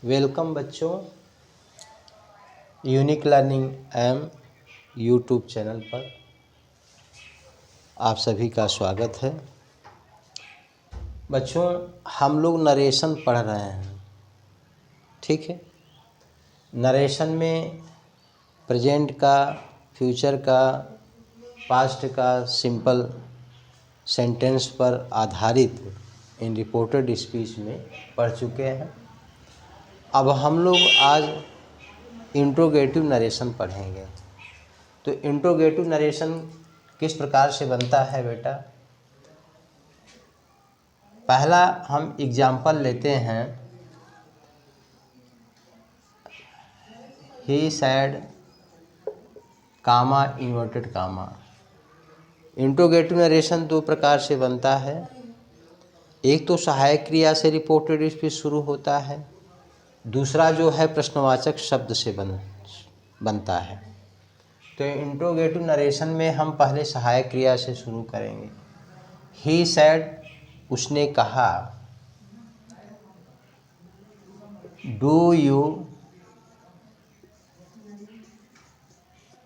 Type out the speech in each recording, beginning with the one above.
Welcome बच्चों, unique learning M YouTube channel पर आप सभी का स्वागत है। बच्चों, हम लोग नरेशन पढ़ रहे हैं, ठीक है। नरेशन में प्रेजेंट का, फ्यूचर का, पास्ट का सिंपल सेंटेंस पर आधारित इन रिपोर्टेड स्पीच में पढ़ चुके हैं। अब हम लोग आज इंट्रोगेटिव नरेशन पढ़ेंगे। तो इंट्रोगेटिव नरेशन किस प्रकार से बनता है बेटा? पहला हम एग्जाम्पल लेते हैं, ही सैड कामा इन्वर्टेड कामा। इंट्रोगेटिव नरेशन दो प्रकार से बनता है। एक तो सहायक क्रिया से रिपोर्टेड स्पीच शुरू होता है, दूसरा जो है प्रश्नवाचक शब्द से बनता है। तो इंट्रोगेटिव नरेशन में हम पहले सहायक क्रिया से शुरू करेंगे। ही सैड, उसने कहा। Do you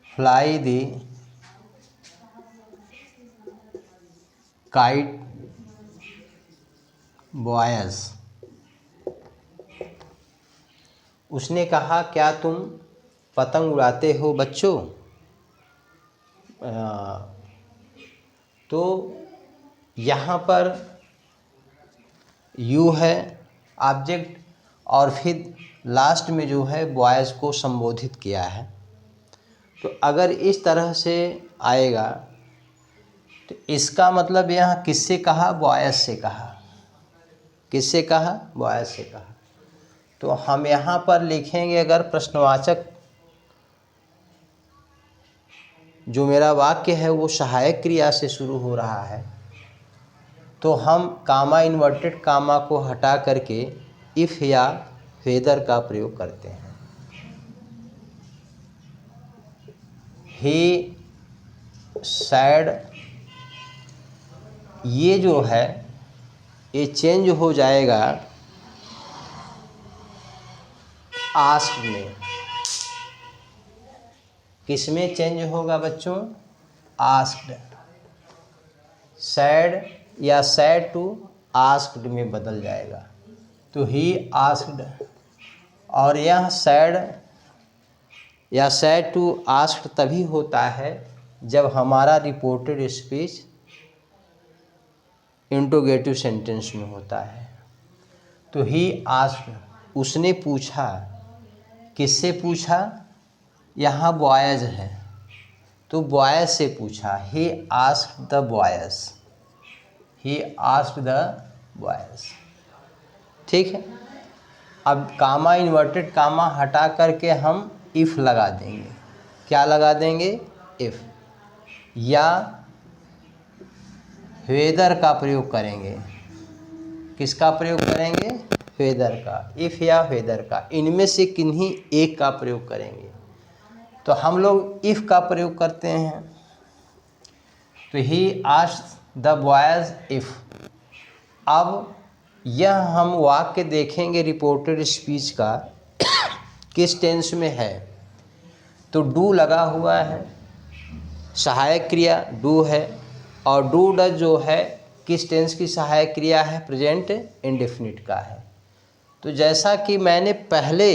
fly the kite boys. उसने कहा, क्या तुम पतंग उड़ाते हो बच्चों? तो यहाँ पर यू है ऑब्जेक्ट और फिर लास्ट में जो है बॉयज़ को संबोधित किया है। तो अगर इस तरह से आएगा तो इसका मतलब यहाँ किससे कहा? बॉयज़ से कहा। किससे कहा? बॉयज़ से कहा। तो हम यहाँ पर लिखेंगे, अगर प्रश्नवाचक जो मेरा वाक्य है वो सहायक क्रिया से शुरू हो रहा है तो हम कामा इन्वर्टेड कामा को हटा करके इफ़ या वेदर का प्रयोग करते हैं। ही सैड, ये जो है ये चेंज हो जाएगा आस्क्ड में। किस में चेंज होगा बच्चों? आस्क्ड। सैड या सैड टू आस्क्ड में बदल जाएगा। तो ही आस्क्ड, और यह सैड या सैड टू आस्क्ड तभी होता है जब हमारा रिपोर्टेड स्पीच इंट्रोगेटिव सेंटेंस में होता है। तो ही आस्क्ड, उसने पूछा। किससे पूछा? यहाँ बॉयज़ है तो बॉयज़ से पूछा। He asked the boys. He asked the boys, ठीक है। अब कामा इन्वर्टेड कामा हटा करके हम इफ़ लगा देंगे। क्या लगा देंगे? इफ़। या वेदर का प्रयोग करेंगे। किसका प्रयोग करेंगे? वेदर का। इफ़ या वेदर का, इनमें से किन्हीं एक का प्रयोग करेंगे। तो हम लोग इफ़ का प्रयोग करते हैं। तो he asked the boys if. अब यह हम वाक्य देखेंगे रिपोर्टेड स्पीच का किस टेंस में है। तो डू लगा हुआ है, सहायक क्रिया डू है, और डू डज जो है किस टेंस की सहायक क्रिया है? प्रेजेंट इंडेफिनिट का है। तो जैसा कि मैंने पहले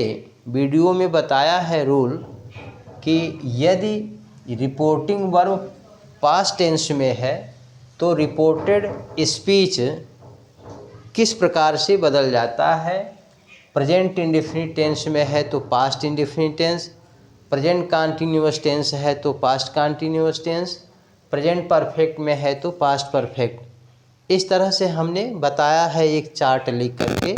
वीडियो में बताया है रूल कि यदि रिपोर्टिंग वर्ब पास्ट टेंस में है तो रिपोर्टेड स्पीच किस प्रकार से बदल जाता है? प्रेजेंट इंडेफिनिट टेंस में है तो past indefinite tense, present continuous tense है तो past continuous tense, present perfect में है तो पास्ट परफेक्ट। इस तरह से हमने बताया है एक चार्ट लिख करके।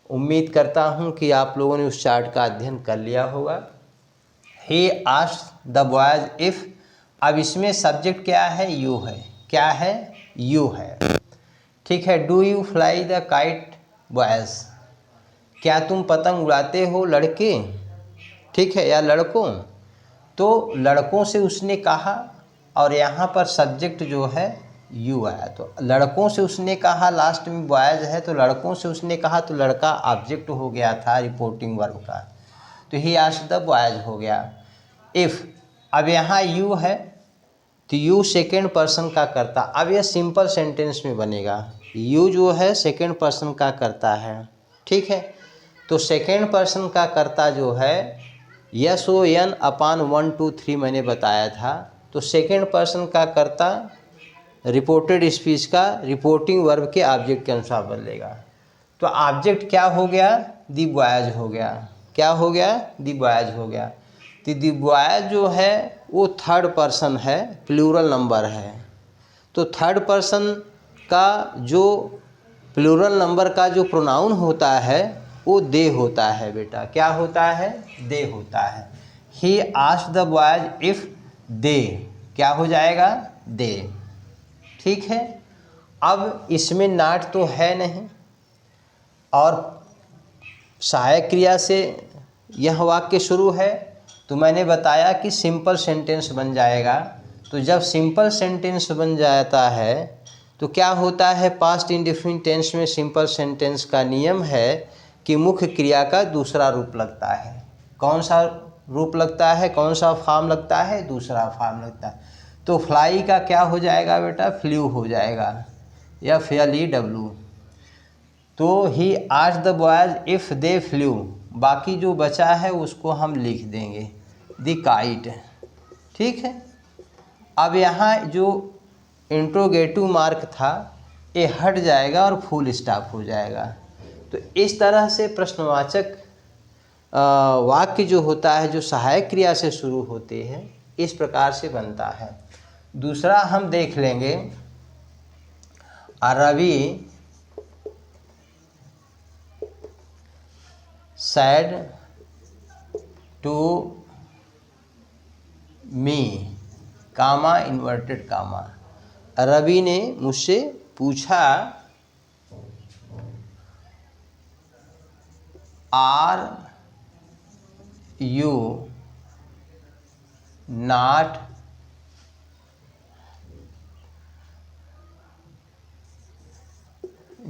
उम्मीद करता हूँ कि आप लोगों ने उस चार्ट का अध्ययन कर लिया होगा। He asked the boys if. अब इसमें सब्जेक्ट क्या है? यू है। क्या है? यू है, ठीक है। Do you fly the kite boys. क्या तुम पतंग उड़ाते हो लड़के? ठीक है, या लड़कों। तो लड़कों से उसने कहा, और यहाँ पर सब्जेक्ट जो है यू आया। तो लड़कों से उसने कहा, लास्ट में बॉयज़ है तो लड़कों से उसने कहा, तो लड़का ऑब्जेक्ट हो गया था रिपोर्टिंग वर्ब का, तो ही आस्क्ड द बॉयज़ हो गया। इफ़, अब यहाँ यू है तो यू सेकेंड पर्सन का करता। अब यह सिंपल सेंटेंस में बनेगा। यू जो है सेकेंड पर्सन का करता है, ठीक है। तो सेकेंड पर्सन का करता जो है SON अपान 1 2 3 मैंने बताया था। तो सेकेंड पर्सन का करता रिपोर्टेड स्पीच का रिपोर्टिंग वर्ब के ऑब्जेक्ट के अनुसार बदलेगा। तो ऑब्जेक्ट क्या हो गया, दी बॉयज हो गया। क्या हो गया, दी बॉयज हो गया। तो दी बॉयज जो है वो थर्ड पर्सन है, प्लूरल नंबर है। तो थर्ड पर्सन का जो प्लूरल नंबर का जो प्रोनाउन होता है वो दे होता है बेटा। क्या होता है, दे होता है। He asked the boys if they, क्या हो जाएगा, दे, ठीक है। अब इसमें नाट तो है नहीं और सहायक क्रिया से यह वाक्य शुरू है, तो मैंने बताया कि सिंपल सेंटेंस बन जाएगा। तो जब सिंपल सेंटेंस बन जाता है तो क्या होता है, पास्ट इंडेफिनिट टेंस में सिंपल सेंटेंस का नियम है कि मुख्य क्रिया का दूसरा रूप लगता है। कौन सा रूप लगता है, कौन सा फॉर्म लगता है, दूसरा फॉर्म लगता है। तो फ्लाई का क्या हो जाएगा बेटा, फ्लू हो जाएगा, या FLEW। तो he asked the boys if they flu, बाकी जो बचा है उसको हम लिख देंगे द काइट, ठीक है। अब यहाँ जो इंट्रोगेटिव मार्क था ये हट जाएगा और फुल स्टॉप हो जाएगा। तो इस तरह से प्रश्नवाचक वाक्य जो होता है, जो सहायक क्रिया से शुरू होते हैं, इस प्रकार से बनता है। दूसरा हम देख लेंगे, Ravi said to me, comma inverted comma. Ravi ने मुझसे पूछा, are you not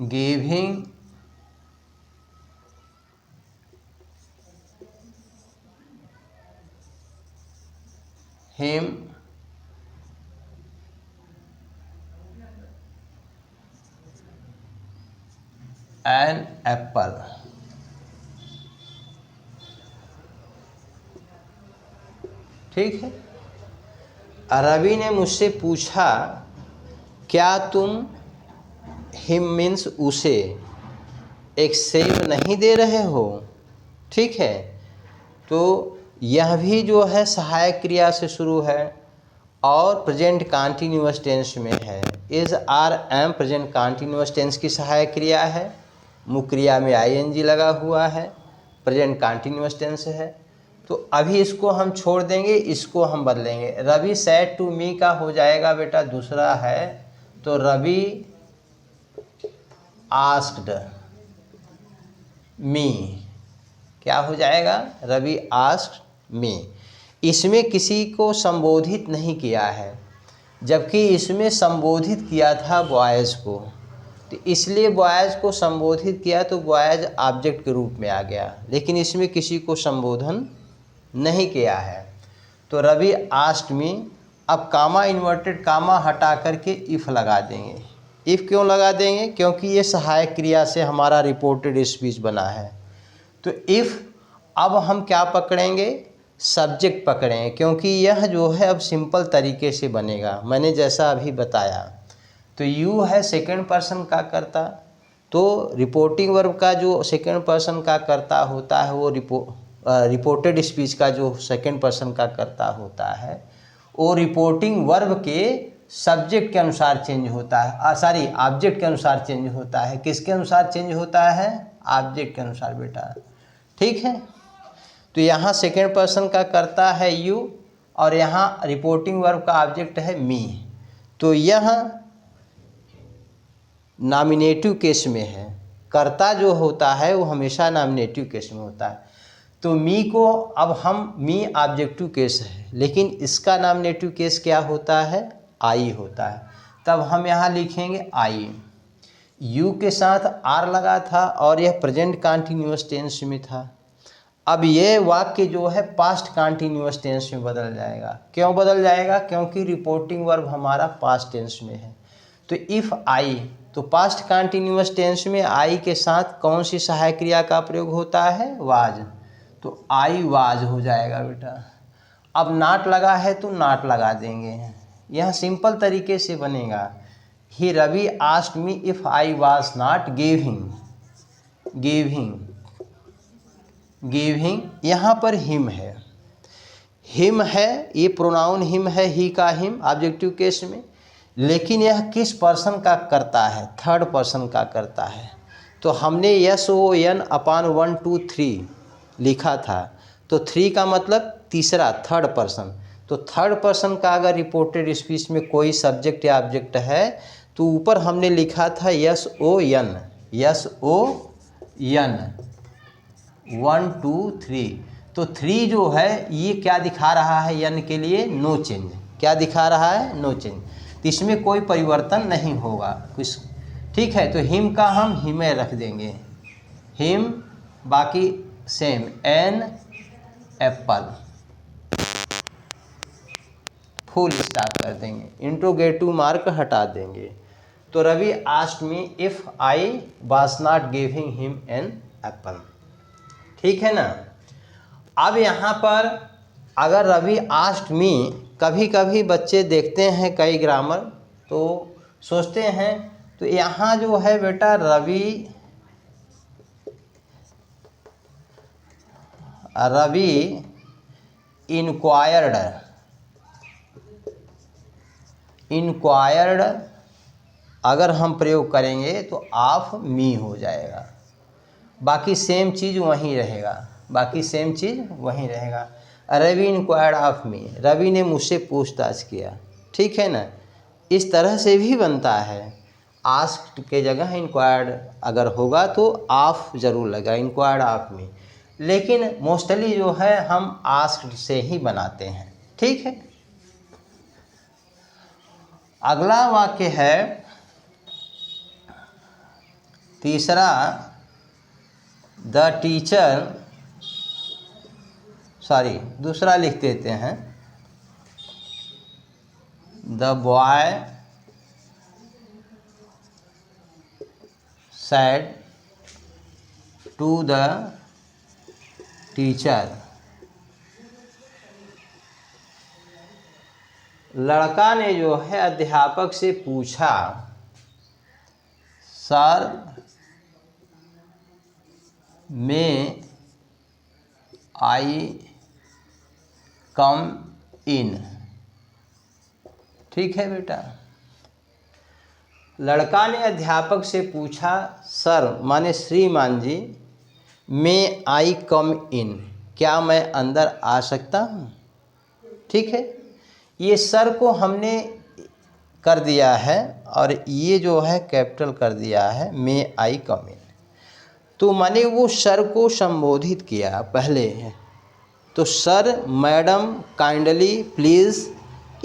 giving him an apple. ठीक है, रवि ने मुझसे पूछा क्या तुम हिम मीन्स उसे एक सेब नहीं दे रहे हो, ठीक है। तो यह भी जो है सहायक क्रिया से शुरू है और प्रेजेंट कंटीन्यूअस टेंस में है। Is are am present continuous tense की सहायक क्रिया है, मुख्य क्रिया में ING लगा हुआ है, प्रेजेंट कंटीन्यूअस टेंस है। तो अभी इसको हम छोड़ देंगे, इसको हम बदलेंगे। रवि सैड टू मी का हो जाएगा बेटा दूसरा है, तो रवि आस्क्ड मी, क्या हो जाएगा, रवि आस्क्ड मी। इसमें किसी को संबोधित नहीं किया है, जबकि इसमें संबोधित किया था बॉयज़ को, तो इसलिए बॉयज़ को संबोधित किया तो बॉयज़ ऑब्जेक्ट के रूप में आ गया, लेकिन इसमें किसी को संबोधन नहीं किया है। तो रवि आस्क्ड मी। अब कामा इन्वर्टेड कामा हटा करके इफ़ लगा देंगे। इफ़ क्यों लगा देंगे, क्योंकि ये सहायक क्रिया से हमारा रिपोर्टेड स्पीच बना है। तो इफ़ अब हम क्या पकड़ेंगे, सब्जेक्ट पकड़ेंगे, क्योंकि यह जो है अब सिंपल तरीके से बनेगा, मैंने जैसा अभी बताया। तो यू है सेकंड पर्सन का करता, तो रिपोर्टिंग वर्ब का जो सेकंड पर्सन का करता होता है वो रिपोर्टेड स्पीच का जो सेकंड पर्सन का करता होता है वो रिपोर्टिंग वर्ब के सब्जेक्ट के अनुसार चेंज होता है, ऑब्जेक्ट के अनुसार चेंज होता है। किसके अनुसार चेंज होता है, ऑब्जेक्ट के अनुसार बेटा, ठीक है। तो यहाँ सेकेंड पर्सन का करता है यू और यहाँ रिपोर्टिंग वर्ब का ऑब्जेक्ट है मी। तो यह नॉमिनेटिव केस में है, कर्ता जो होता है वो हमेशा नॉमिनेटिव केस में होता है। तो मी को अब हम मी ऑब्जेक्टिव केस है, लेकिन इसका नॉमिनेटिव केस क्या होता है, आई होता है। तब हम यहाँ लिखेंगे आई। यू के साथ आर लगा था और यह प्रेजेंट कंटिन्यूअस टेंस में था। अब ये वाक्य जो है पास्ट कंटिन्यूअस टेंस में बदल जाएगा। क्यों बदल जाएगा? क्योंकि रिपोर्टिंग वर्ब हमारा पास्ट टेंस में है। तो इफ़ आई, तो पास्ट कंटिन्यूअस टेंस में आई के साथ कौन सी सहायक क्रिया का प्रयोग होता है? वाज। तो आई वाज हो जाएगा बेटा। अब नॉट लगा है तो नॉट लगा देंगे। यह सिंपल तरीके से बनेगा। He Ravi asked me if I was not giving यहाँ पर हिम है। हिम है, ये प्रोनाउन हिम है, ही का हिम ऑब्जेक्टिव केस में। लेकिन यह किस पर्सन का करता है? थर्ड पर्सन का करता है। तो हमने SON अपान 1 2 3 लिखा था। तो 3 का मतलब तीसरा, थर्ड पर्सन। तो थर्ड पर्सन का अगर रिपोर्टेड स्पीच में कोई सब्जेक्ट या ऑब्जेक्ट है तो ऊपर हमने लिखा था SON 1 2 3। तो 3 जो है ये क्या दिखा रहा है? यन के लिए नो चेंज। क्या दिखा रहा है? No change. तो इसमें कोई परिवर्तन नहीं होगा कुछ। ठीक है, तो हिम का हम हिमे रख देंगे, हिम, बाकी same, an apple, full stop कर देंगे, इंट्रोगेटिव मार्क हटा देंगे। तो Ravi asked me if I was not giving him an apple. ठीक है ना। अब यहाँ पर अगर रवि आस्क्ड मी, कभी कभी बच्चे देखते हैं कई ग्रामर तो सोचते हैं, तो यहाँ जो है बेटा रवि इंक्वायर्ड अगर हम प्रयोग करेंगे तो ऑफ मी हो जाएगा। बाकी सेम चीज़ वहीं रहेगा, Ravi inquired of me, Ravi ने मुझसे पूछताछ किया। ठीक है ना। इस तरह से भी बनता है। आस्क्ड के जगह इंक्वायर्ड अगर होगा तो ऑफ ज़रूर लगा, इंक्वायर्ड ऑफ मी। लेकिन मोस्टली जो है हम आस्क्ड से ही बनाते हैं। ठीक है। अगला वाक्य है तीसरा, दूसरा लिख देते हैं, the boy said to the teacher. लड़का ने जो है अध्यापक से पूछा, सर में आई कम इन। ठीक है बेटा। लड़का ने अध्यापक से पूछा, सर माने श्रीमान जी, में आई कम इन, क्या मैं अंदर आ सकता हूँ? ठीक है। ये सर को हमने कर दिया है और ये जो है कैपिटल कर दिया है, में आई कम इन। तो माने वो सर को संबोधित किया पहले। तो सर, मैडम, काइंडली, प्लीज़,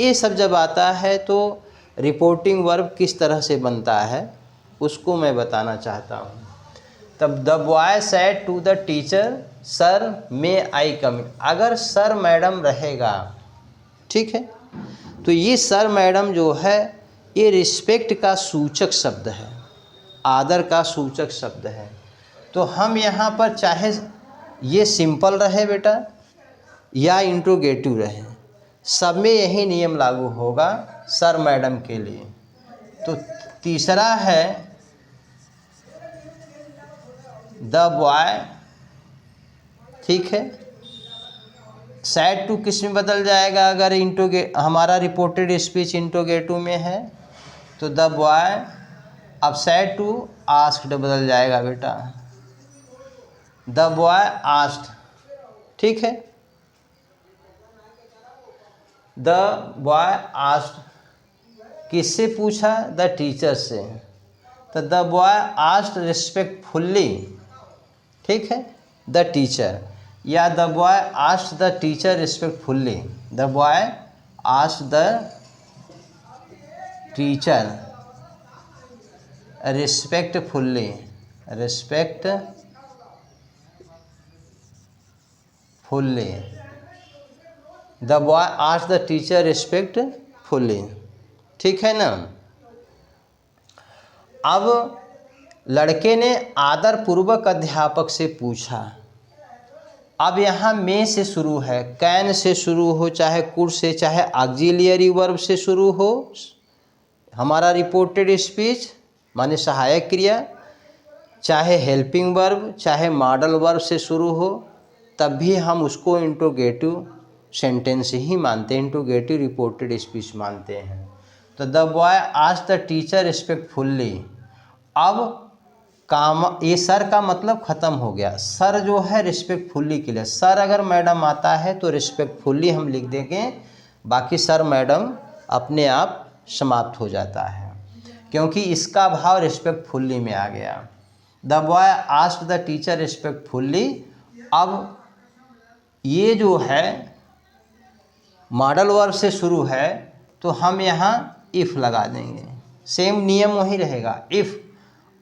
ये सब जब आता है तो रिपोर्टिंग वर्ब किस तरह से बनता है उसको मैं बताना चाहता हूँ। तब the boy said to the teacher, sir may I come in. अगर सर मैडम रहेगा, ठीक है, तो ये सर मैडम जो है ये रिस्पेक्ट का सूचक शब्द है, आदर का सूचक शब्द है। तो हम यहाँ पर चाहे ये सिंपल रहे बेटा या इंट्रोगेटिव रहे, सब में यही नियम लागू होगा सर मैडम के लिए। तो तीसरा है द बॉय, ठीक है, सैड टू किस में बदल जाएगा? अगर हमारा रिपोर्टेड स्पीच इंट्रोगेटिव में है तो द बॉय, अब सैड टू आस्क्ड बदल जाएगा बेटा, द बॉय आस्क्ड। ठीक है, द बॉय आस्क्ड किससे पूछा? द टीचर से। तो द बॉय आस्क्ड रिस्पेक्टफुल्ली, ठीक है, द टीचर, या the boy asked the teacher respectfully. The boy asked the teacher respectfully, the boy asked the teacher respectfully। ठीक है ना। अब लड़के ने आदर पूर्वक अध्यापक से पूछा। अब यहाँ में से शुरू है, कैन से शुरू हो, चाहे कुड से, चाहे ऑक्सिलियरी वर्ब से शुरू हो, हमारा रिपोर्टेड स्पीच माने सहायक क्रिया, चाहे हेल्पिंग वर्ब, चाहे मॉडल वर्ब से शुरू हो, तब भी हम उसको इंट्रोगेटिव सेंटेंस ही मानते हैं, इंट्रोगेटिव रिपोर्टेड स्पीच मानते हैं। तो the boy asked the teacher respectfully. अब काम, ये सर का मतलब ख़त्म हो गया। सर जो है रिस्पेक्टफुल्ली के लिए, सर अगर मैडम आता है तो रिस्पेक्टफुल्ली हम लिख देंगे, बाकी सर मैडम अपने आप समाप्त हो जाता है, क्योंकि इसका भाव रिस्पेक्टफुल्ली में आ गया। The boy asked the teacher respectfully. अब ये जो है मॉडल वर्ब से शुरू है, तो हम यहाँ इफ़ लगा देंगे, सेम नियम वही रहेगा, इफ़।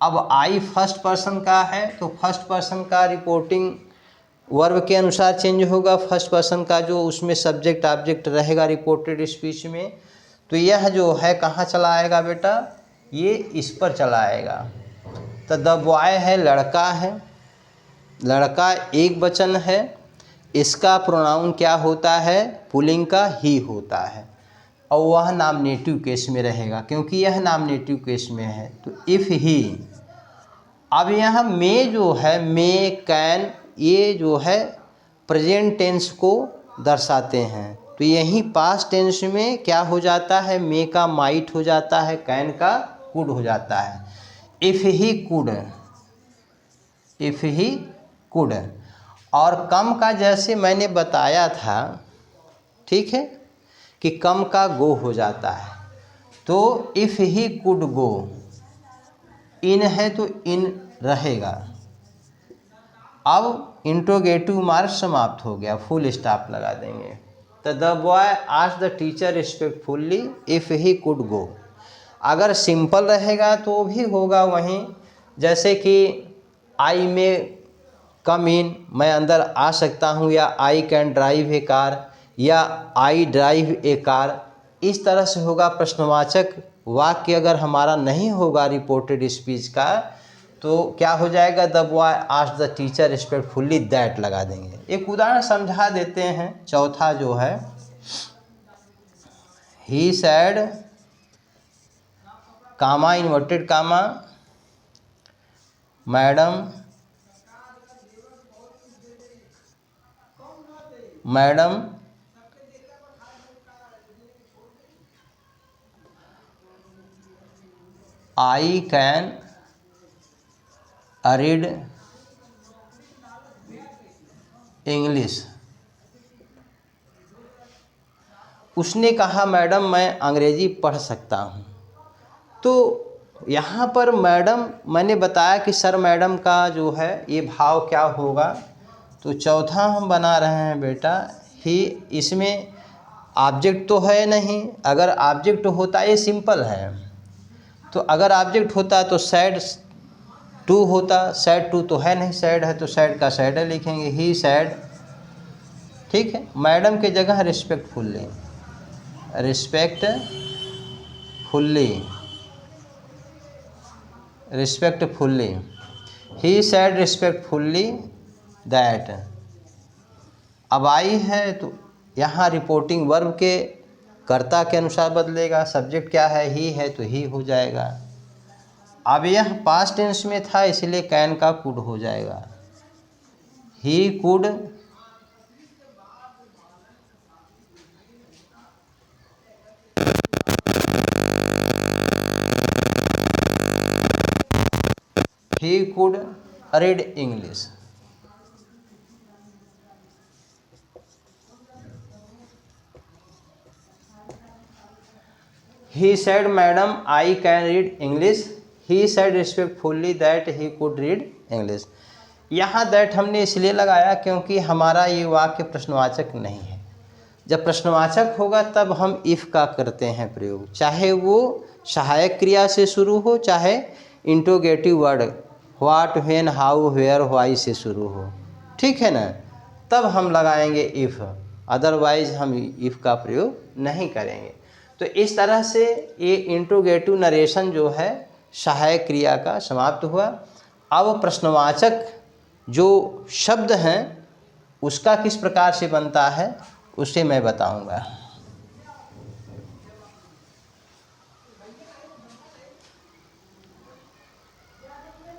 अब आई फर्स्ट पर्सन का है तो फर्स्ट पर्सन का रिपोर्टिंग वर्ब के अनुसार चेंज होगा। फर्स्ट पर्सन का जो उसमें सब्जेक्ट ऑब्जेक्ट रहेगा रिपोर्टेड स्पीच में, तो यह जो है कहाँ चला आएगा बेटा, ये इस पर चला आएगा। तो द बॉय है, लड़का है, लड़का एक वचन है, इसका प्रोनाउन क्या होता है, पुल्लिंग का ही होता है, और वह नॉमिनेटिव केस में रहेगा, क्योंकि यह नॉमिनेटिव केस में है। तो इफ़ ही। अब यहाँ में जो है, मे, कैन, ये जो है प्रेजेंट टेंस को दर्शाते हैं, तो यही पास्ट टेंस में क्या हो जाता है, मे का माइट हो जाता है, कैन का कुड हो जाता है। If he could, if he could. और कम का जैसे मैंने बताया था, ठीक है, कि कम का गो हो जाता है, तो इफ़ ही कुड गो, इन है तो इन रहेगा। अब इंट्रोगेटिव मार्क समाप्त हो गया, फुल स्टॉप लगा देंगे। तो the boy asked the teacher respectfully if he could go. अगर सिंपल रहेगा तो भी होगा वहीं, जैसे कि आई में कम इन, मैं अंदर आ सकता हूँ, या I can drive A car, या आई ड्राइव ए कार, इस तरह से होगा। प्रश्नवाचक वाक्य अगर हमारा नहीं होगा रिपोर्टेड स्पीच का, तो क्या हो जाएगा, the boy asked the teacher respectfully that लगा देंगे। एक उदाहरण समझा देते हैं। चौथा जो है, he said, comma, inverted comma, madam, madam I can read English. उसने कहा मैडम मैं अंग्रेजी पढ़ सकता हूँ। तो यहाँ पर मैडम, मैंने बताया कि सर मैडम का जो है ये भाव क्या होगा, तो चौथा हम बना रहे हैं बेटा ही। इसमें ऑब्जेक्ट तो है नहीं, अगर ऑब्जेक्ट होता, ये सिंपल है, तो अगर ऑब्जेक्ट होता तो सैड टू होता, सैड टू तो है नहीं, सैड है तो सैड का सैड है लिखेंगे, ही सैड। ठीक है, मैडम के जगह रिस्पेक्टफुल्ली, रिस्पेक्टफुल्ली, रिस्पेक्टफुल्ली, ही सैड रिस्पेक्टफुल्ली दैट। अब आई है तो यहाँ रिपोर्टिंग वर्ब के कर्ता के अनुसार बदलेगा, सब्जेक्ट क्या है, ही है तो ही हो जाएगा। अब यह पास्ट टेंस में था, इसलिए कैन का कुड हो जाएगा, he could, he could read English। He said, "Madam, I can read English." He said respectfully that he could read English। यहाँ दैट हमने इसलिए लगाया क्योंकि हमारा ये वाक्य प्रश्नवाचक नहीं है। जब प्रश्नवाचक होगा तब हम इफ़ का करते हैं प्रयोग, चाहे वो सहायक क्रिया से शुरू हो, चाहे interrogative word what, when, how, where, why से शुरू हो, ठीक है ना, तब हम लगाएंगे इफ़, अदरवाइज हम इफ़ का प्रयोग नहीं करेंगे। तो इस तरह से ये इंट्रोगेटिव नरेशन जो है सहायक क्रिया का समाप्त हुआ। अब प्रश्नवाचक जो शब्द हैं उसका किस प्रकार से बनता है उसे मैं बताऊंगा।